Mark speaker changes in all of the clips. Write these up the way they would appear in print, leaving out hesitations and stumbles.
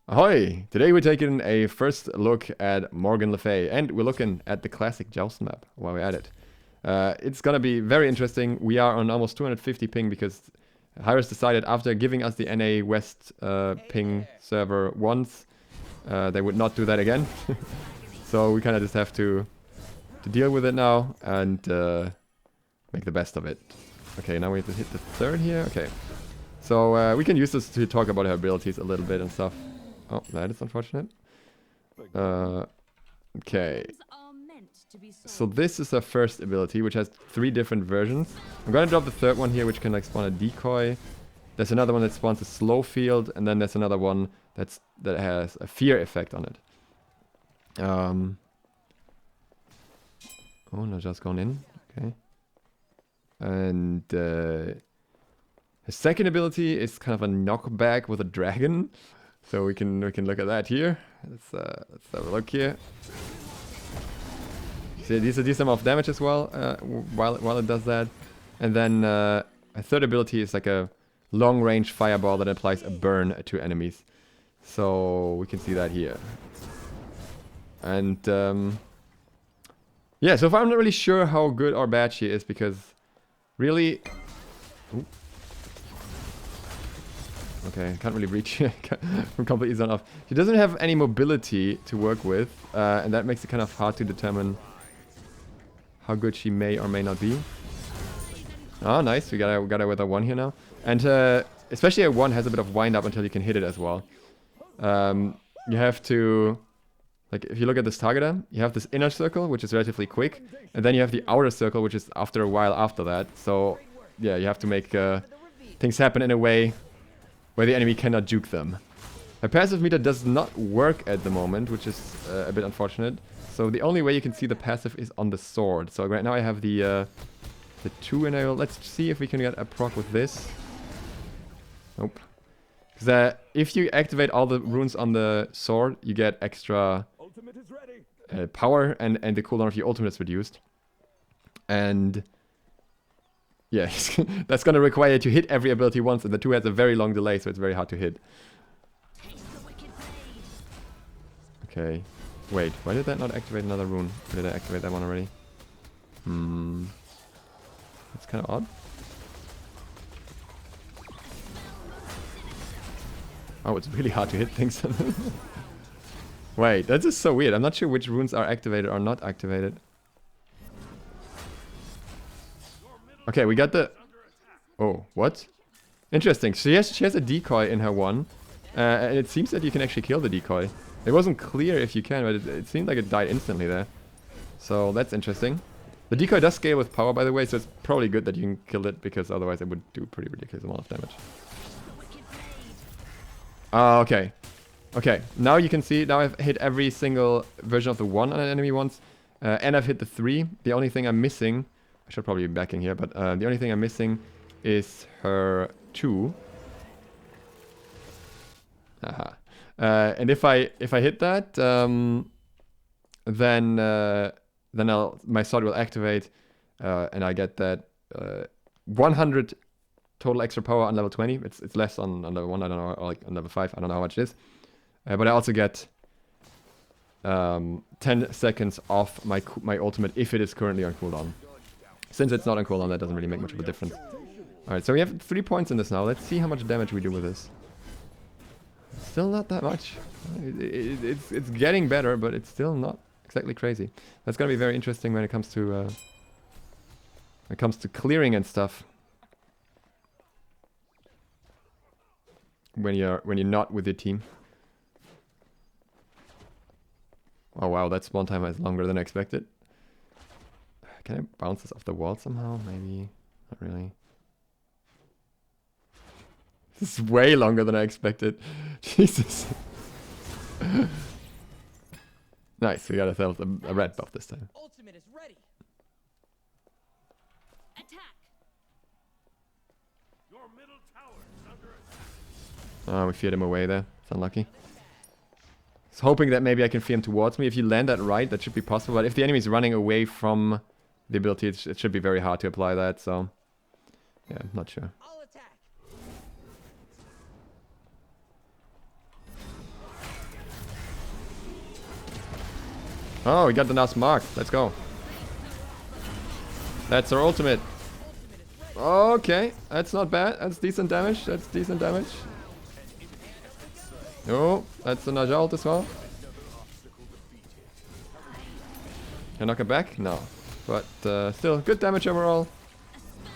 Speaker 1: Ahoy! Today we're taking a first look at Morgan Le Fay, and we're looking at the classic Joust map while we're at it. It's gonna be very interesting. We are on almost 250 ping because Hyros decided after giving us the NA West ping server once, they would not do that again. So we kind of just have to deal with it now and make the best of it. Okay, now we have to hit the third here. Okay, so we can use this to talk about her abilities a little bit and stuff. Oh, that is unfortunate. Okay. So this is our first ability, which has 3 different versions. I'm gonna drop the third one here, which can like spawn a decoy. There's another one that spawns a slow field, and then there's another one that has a fear effect on it. Oh no, just gone in. Okay. And his second ability is kind of a knockback with a dragon. So we can look at that here. Let's have a look here. See, these are decent amount of damage as well while it does that. And then a third ability is like a long range fireball that applies a burn to enemies. So we can see that here. And yeah, so far I'm not really sure how good or bad she is because really. Ooh. Okay, can't really reach. I'm completely zoned off. She doesn't have any mobility to work with, and that makes it kind of hard to determine how good she may or may not be. Oh, nice. We got her with a 1 here now. And especially a 1 has a bit of wind up until you can hit it as well. You have to, like, if you look at this targeter, you have this inner circle, which is relatively quick, and then you have the outer circle, which is after a while after that. So, yeah, you have to make things happen in a way where the enemy cannot juke them. My passive meter does not work at the moment, which is a bit unfortunate. So the only way you can see the passive is on the sword. So right now I have the 2 and let's see if we can get a proc with this. Nope. Because if you activate all the runes on the sword, you get extra power and the cooldown of your ultimate is reduced. And yeah, that's gonna require you to hit every ability once, and the 2 has a very long delay, so it's very hard to hit. Okay. Wait, why did that not activate another rune? Or did I activate that one already? That's kind of odd. Oh, it's really hard to hit things. Wait, that's just so weird. I'm not sure which runes are activated or not activated. Okay, we got the... Oh, what? Interesting. She has a decoy in her 1. And it seems that you can actually kill the decoy. It wasn't clear if you can, but it seemed like it died instantly there. So that's interesting. The decoy does scale with power, by the way, so it's probably good that you can kill it, because otherwise it would do a pretty ridiculous amount of damage. Okay. Okay, now you can see, now I've hit every single version of the 1 on an enemy once. And I've hit the 3. The only thing I'm missing... I should probably be backing here, but the only thing I'm missing is her 2. Haha. And if I hit that, then my sword will activate, and I get that 100 total extra power on level 20. It's less on level 1, I don't know, or like on level 5, I don't know how much it is. But I also get 10 seconds off my ultimate if it is currently on cooldown. Since it's not on cooldown, that doesn't really make much of a difference. Alright, so we have 3 points in this now. Let's see how much damage we do with this. Still not that much. It's getting better, but it's still not exactly crazy. That's gonna be very interesting when it comes to clearing and stuff. When you're not with your team. Oh wow, that spawn time is longer than I expected. Can I bounce this off the wall somehow? Maybe. Not really. This is way longer than I expected. Jesus. Nice, we got ourselves a red buff this time.
Speaker 2: Ultimate is ready. Attack.
Speaker 3: Your middle tower is under attack.
Speaker 1: Oh, we feared him away there. It's unlucky. I was hoping that maybe I can fear him towards me. If you land that right, that should be possible. But if the enemy is running away from the ability, it should be very hard to apply that, so... Yeah, I'm not sure.
Speaker 2: I'll attack.
Speaker 1: Oh, we got the last mark. Let's go. That's our ultimate. Okay, that's not bad. That's decent damage. That's decent damage. Oh, that's the Naja ult as well. Can I knock it back? No. But still, good damage overall.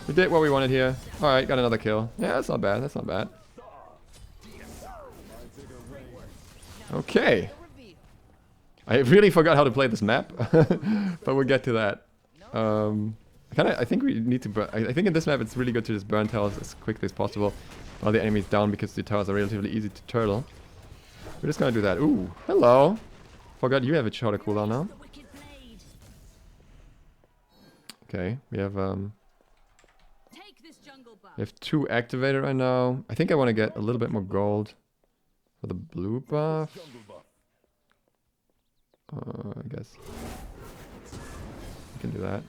Speaker 1: We did what we wanted here. Alright, got another kill. Yeah, that's not bad. That's not bad. Okay. I really forgot how to play this map. But we'll get to that. I think we need to burn. I think in this map it's really good to just burn towers as quickly as possible while the enemy's down, because the towers are relatively easy to turtle. We're just gonna do that. Ooh, hello. Forgot you have a shorter cooldown now. Okay, we have 2 activated right now. I think I want to get a little bit more gold for the blue buff. I guess we can do that.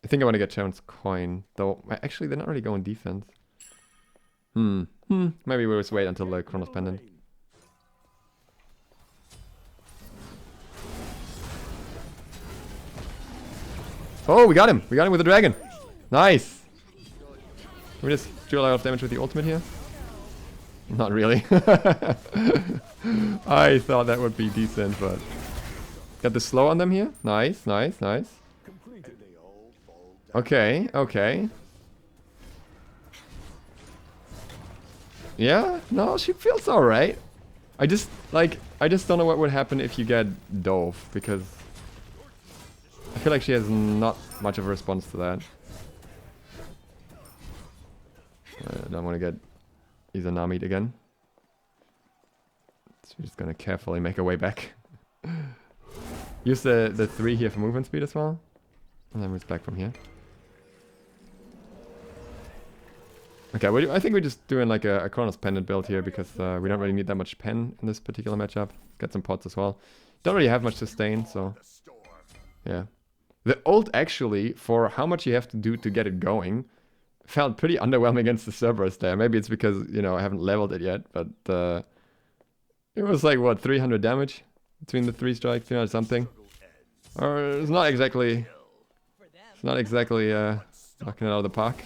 Speaker 1: I think I want to get Sharon's coin, though. Actually, they're not really going defense. Maybe we'll just wait until the Chronos Pendant. Oh, we got him! We got him with the dragon! Nice! Can we just do a lot of damage with the ultimate here? Not really. I thought that would be decent, but... Got the slow on them here? Nice, nice, nice. Okay, okay. Yeah, no, she feels alright. I just don't know what would happen if you get Dove, because... I feel like she has not much of a response to that. I don't want to get Izanami'd again. So we're just gonna carefully make our way back. Use the 3 here for movement speed as well. And then move back from here. Okay, I think we're just doing like a Chronos Pendant build here, because we don't really need that much pen in this particular matchup. Get some pots as well. Don't really have much sustain, so... Yeah. The ult actually, for how much you have to do to get it going, felt pretty underwhelming against the Cerberus there. Maybe it's because, you know, I haven't leveled it yet, but it was like, what, 300 damage between the 3 strikes, 300 something? Or it's not exactly knocking it out of the park.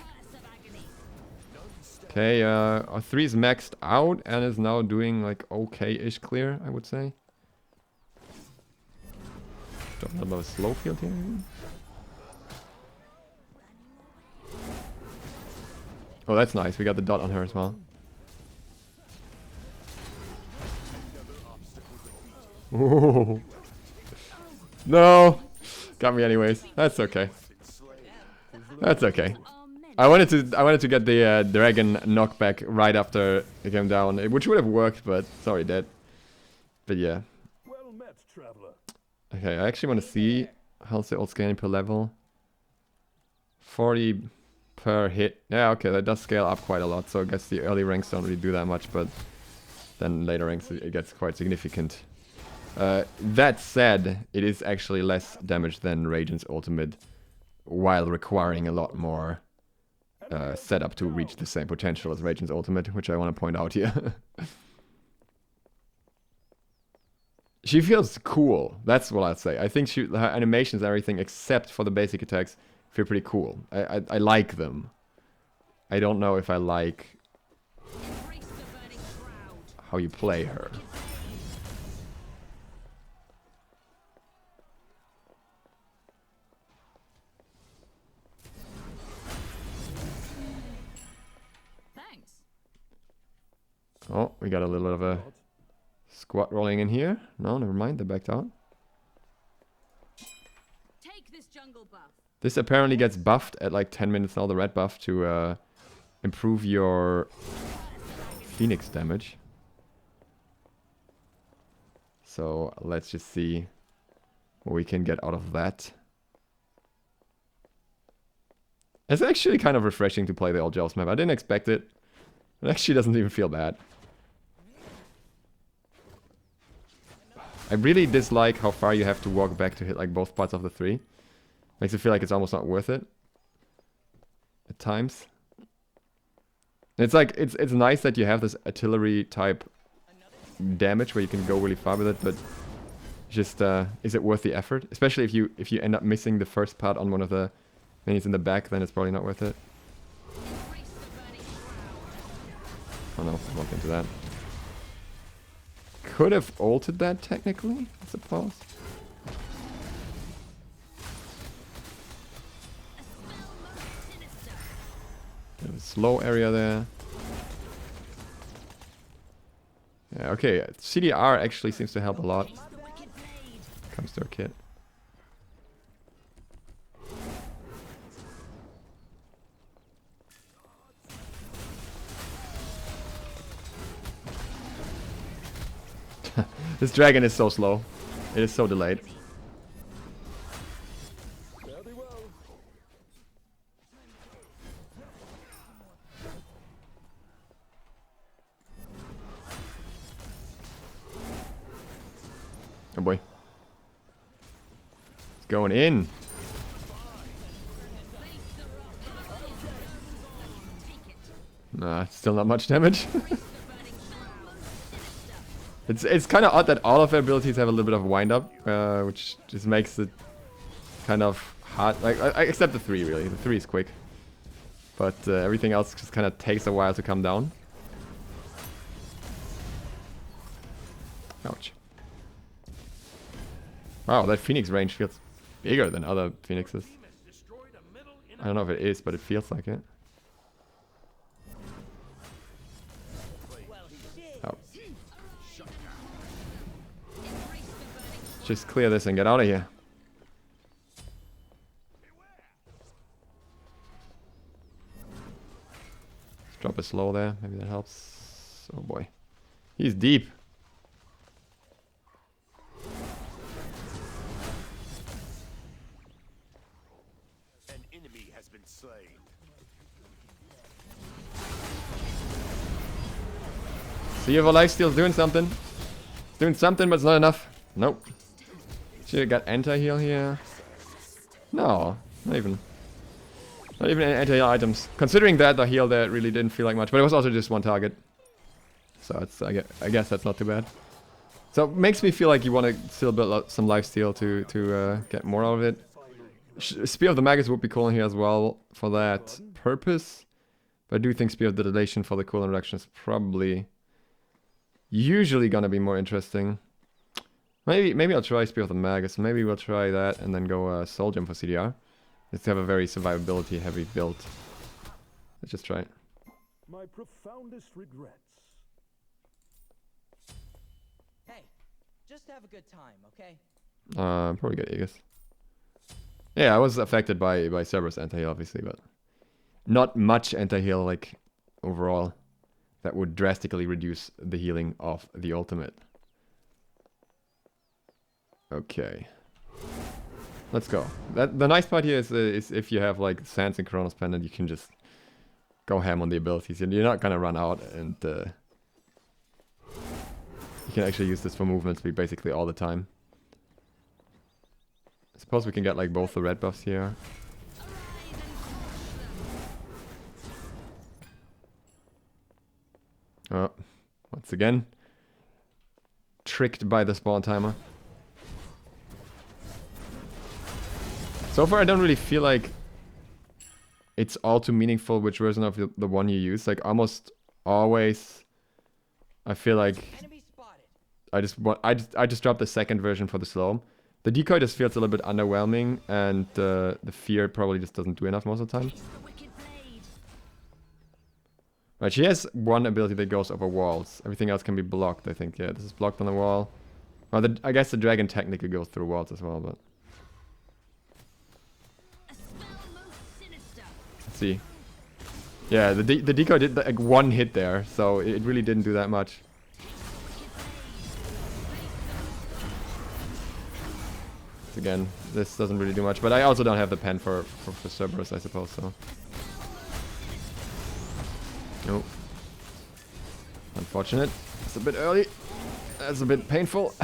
Speaker 1: Okay, our 3's maxed out and is now doing like okay-ish clear, I would say. Drop a little bit of a slow field here. Oh, that's nice. We got the dot on her as well. Ooh. No! Got me anyways. That's okay. That's okay. I wanted to get the dragon knockback right after it came down, which would have worked, but sorry, dead. But yeah.
Speaker 3: Well met, traveler.
Speaker 1: Okay, I actually want to see how's the ult scaling per level. 40 per hit. Yeah, okay, that does scale up quite a lot. So I guess the early ranks don't really do that much, but then later ranks it gets quite significant. That said, it is actually less damage than Radiant's ultimate, while requiring a lot more setup to reach the same potential as Radiant's ultimate, which I want to point out here. She feels cool. That's what I'd say. I think her animations and everything, except for the basic attacks, feel pretty cool. I like them. I don't know if I like how you play her.
Speaker 2: Thanks.
Speaker 1: Oh, we got a little bit of a squat rolling in here. No, never mind. They backed out.
Speaker 2: Take this jungle buff.
Speaker 1: This apparently gets buffed at like 10 minutes now, the red buff, to improve your Phoenix damage. So let's just see what we can get out of that. It's actually kind of refreshing to play the old Joust map. I didn't expect it. It actually doesn't even feel bad. I really dislike how far you have to walk back to hit like both parts of the 3. Makes it feel like it's almost not worth it at times. It's like it's nice that you have this artillery type damage where you can go really far with it, but just is it worth the effort? Especially if you end up missing the first part on one of the minions in the back, then it's probably not worth it. Oh no, I walked into that. Could have ulted that technically, I suppose. Bit of a slow area there. Yeah, okay, CDR actually seems to help a lot. Comes to our kit. This dragon is so slow. It is so delayed. Oh boy. It's going in. Nah, still not much damage. It's kind of odd that all of their abilities have a little bit of wind up, which just makes it kind of hard. Like, except the 3 really. The 3 is quick, but everything else just kind of takes a while to come down. Ouch. Wow, that Phoenix range feels bigger than other Phoenixes. I don't know if it is, but it feels like it. Oh. Just clear this and get out of here. Let's drop a slow there. Maybe that helps. Oh boy. He's deep.
Speaker 3: An enemy has been slain.
Speaker 1: See if our lifesteal's doing something. It's doing something, but it's not enough. Nope. Should've got anti-heal here. No, not even anti-heal items. Considering that the heal there really didn't feel like much, but it was also just one target. So it's I guess that's not too bad. So it makes me feel like you want to still build up some lifesteal to get more out of it. Spear of the Magus would be cool in here as well for that purpose. But I do think Spear of the Dilation for the cooldown reduction is probably usually gonna be more interesting. Maybe I'll try Spear of the Magus. Maybe we'll try that and then go Soul Gem for CDR. Let's have a very survivability heavy build. Let's just try it.
Speaker 3: My profoundest regrets.
Speaker 4: Hey, just have a good time, okay?
Speaker 1: Probably get Aegis. Yeah, I was affected by Cerberus anti-heal obviously, but not much anti-heal like overall that would drastically reduce the healing of the ultimate. Okay, let's go. The nice part here is if you have like Sands and Chronos Pendant, you can just go ham on the abilities. You're not gonna run out, and you can actually use this for movement speed basically all the time. I suppose we can get like both the red buffs here. Oh, once again, tricked by the spawn timer. So far I don't really feel like it's all too meaningful which version of the one you use. Like almost always I feel like I just dropped the second version for the slow. The decoy just feels a little bit underwhelming, and the fear probably just doesn't do enough most of the time. Right, she has one ability that goes over walls. Everything else can be blocked, I think. Yeah, this is blocked on the wall. Well, I guess the dragon technically goes through walls as well, but... Let's see. Yeah, the decoy did like one hit there, so it really didn't do that much. Again, this doesn't really do much, but I also don't have the pen for Cerberus, I suppose, so... Nope. Unfortunate. It's a bit early. That's a bit painful.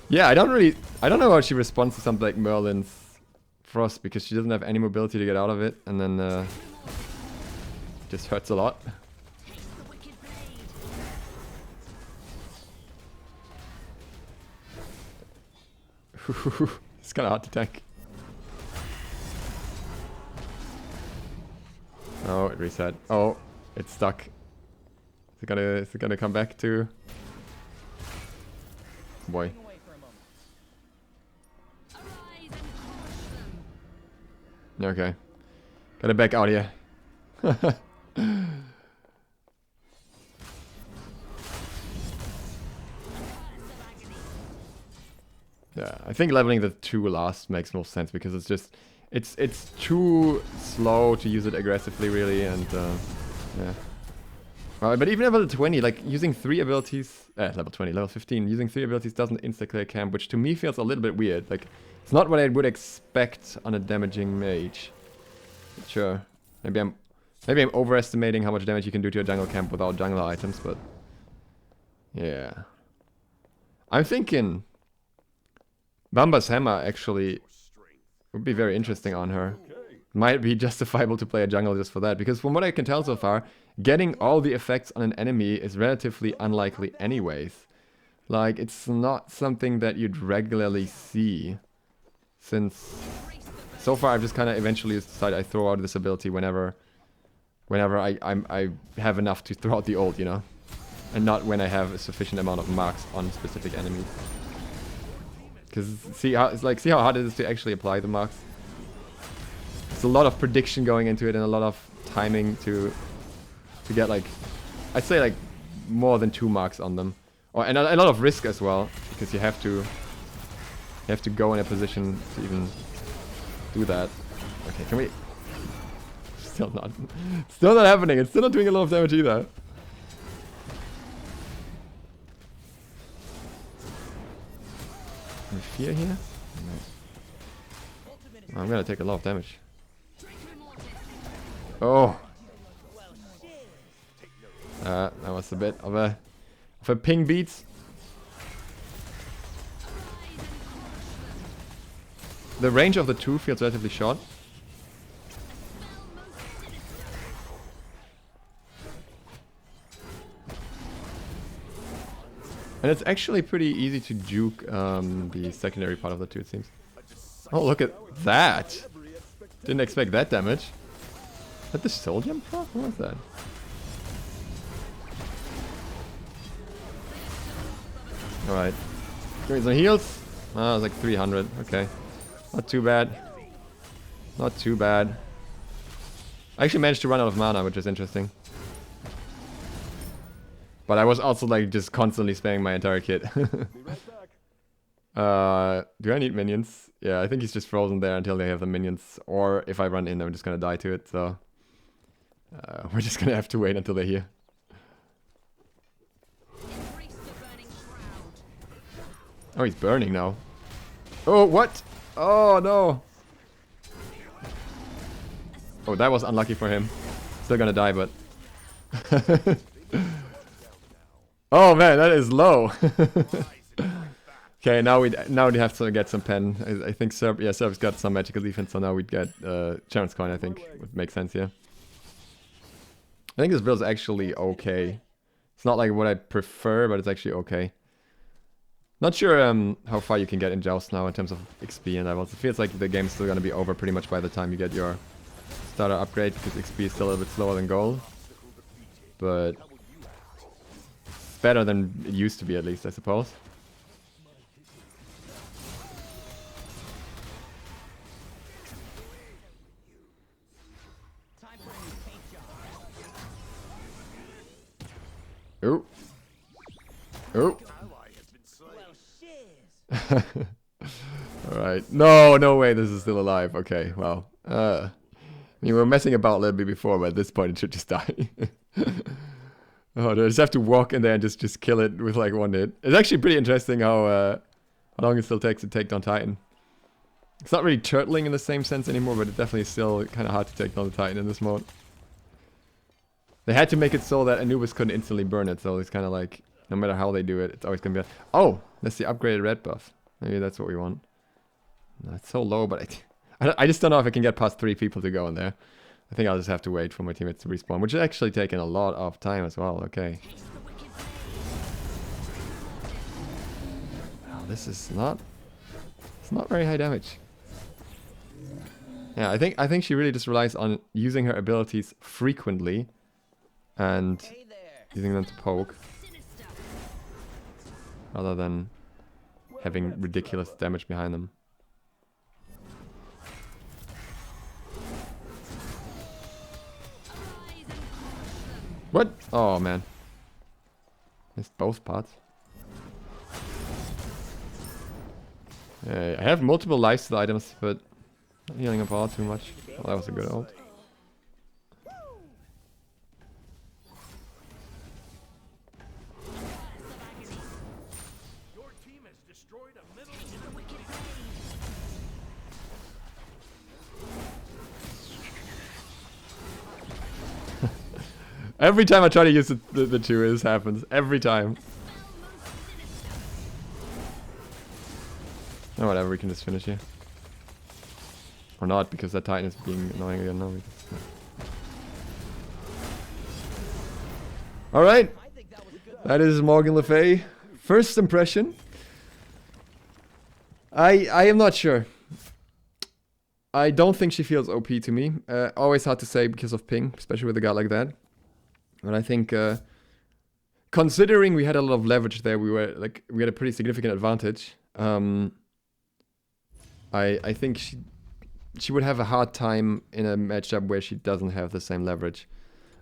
Speaker 1: Yeah, I don't know how she responds to something like Merlin's Frost, because she doesn't have any mobility to get out of it, and then just hurts a lot. It's kind of hard to tank. Oh, it reset. Oh, it's stuck. Is it gonna come back to? Boy.
Speaker 4: Away for a moment.
Speaker 2: Arise and crush them.
Speaker 1: Okay. Gotta back out here. Yeah, I think leveling the 2 last makes more sense because it's just it's too slow to use it aggressively really, and yeah. But even level 20, like using 3 abilities, level 20, level 15, using 3 abilities doesn't insta-clear camp, which to me feels a little bit weird. Like, it's not what I would expect on a damaging mage. But sure, maybe I'm overestimating how much damage you can do to a jungle camp without jungle items, but yeah. I'm thinking Bamba's hammer actually would be very interesting on her. Might be justifiable to play a jungle just for that, because from what I can tell so far, getting all the effects on an enemy is relatively unlikely anyways. Like, it's not something that you'd regularly see, since so far I've just kind of eventually decided I throw out this ability whenever I have enough to throw out the ult, you know? And not when I have a sufficient amount of marks on specific enemies. Because see how hard it is to actually apply the marks. There's a lot of prediction going into it and a lot of timing to get, like, I'd say like more than 2 marks on them, and a lot of risk as well, because you have to go in a position to even do that. Okay, can we? Still not happening. It's still not doing a lot of damage either. Any fear here? No. I'm gonna take a lot of damage. Oh. That was a bit of a ping beat. The range of the 2 feels relatively short. And it's actually pretty easy to juke the secondary part of the 2, it seems. Oh, look at that! Didn't expect that damage. Is that the soul jump proc? What was that? Alright. Give me some heals. Oh, it's like 300. Okay. Not too bad. Not too bad. I actually managed to run out of mana, which is interesting. But I was also like just constantly spamming my entire kit. Do I need minions? Yeah, I think he's just frozen there until they have the minions. Or if I run in, I'm just gonna die to it, so... we're just gonna have to wait until they're here. Oh, he's burning now. Oh, what? Oh, no. Oh, that was unlucky for him. Still gonna die, but... Oh, man, that is low. Okay, now we have to get some pen. I think Serb's got some magical defense, so now we'd get Sharon's coin, I think. Would make sense, yeah. I think this build is actually okay. It's not like what I prefer, but it's actually okay. Not sure how far you can get in Joust now in terms of XP and levels. It feels like the game's still gonna be over pretty much by the time you get your starter upgrade, because XP is still a little bit slower than gold. But it's better than it used to be, at least, I suppose. Ooh. Ooh. Alright. No way this is still alive. Okay, well. I mean, we were messing about a little bit before, but at this point it should just die. Oh, do I just have to walk in there and just kill it with like 1 hit? It's actually pretty interesting how long it still takes to take down Titan. It's not really turtling in the same sense anymore, but it's definitely still kind of hard to take down the Titan in this mode. They had to make it so that Anubis couldn't instantly burn it, so it's kind of like, no matter how they do it, it's always going to be... Oh! That's the upgraded red buff. Maybe that's what we want. No, it's so low, but I just don't know if I can get past 3 people to go in there. I think I'll just have to wait for my teammates to respawn, which is actually taking a lot of time as well. Okay. Oh, this is not It's not very high damage. Yeah, I think she really just relies on using her abilities frequently and
Speaker 4: Hey there.
Speaker 1: using them to poke
Speaker 2: Sinister.
Speaker 1: rather than having ridiculous damage behind them.
Speaker 2: Arise and crush them.
Speaker 1: What? Oh man. Missed both parts. I have multiple lives to the items, but not healing up all too much. Well, that was a good ult.
Speaker 3: Your team has destroyed a middle
Speaker 2: The wicked blade.
Speaker 1: Every time I try to use the two, this happens. Every time. Oh, whatever, we can just finish here. Or not, because that Titan is being annoying again now. Alright,
Speaker 4: I think that was a good
Speaker 1: that is Morgan Le Fay. First impression. I am not sure. I don't think she feels OP to me. Always hard to say because of ping, especially with a guy like that. But I think, considering we had a lot of leverage there, we had a pretty significant advantage. I think she would have a hard time in a matchup where she doesn't have the same leverage.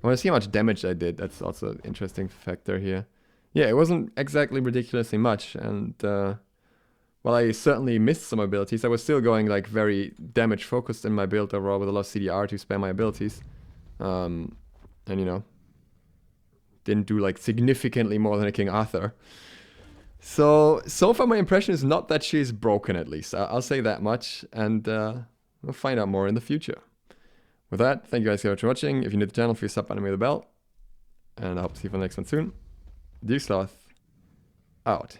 Speaker 1: I want to see how much damage I did. That's also an interesting factor here. Yeah, it wasn't exactly ridiculously much, and while I certainly missed some abilities, I was still going like very damage focused in my build overall with a lot of CDR to spam my abilities. And you know, didn't do like significantly more than a King Arthur. So far my impression is not that she's broken, at least. I'll say that much, and we'll find out more in the future. With that, thank you guys so much for watching. If you're new to the channel, please sub button and ring the bell. And I hope to see you for the next one soon. ZiSotto out.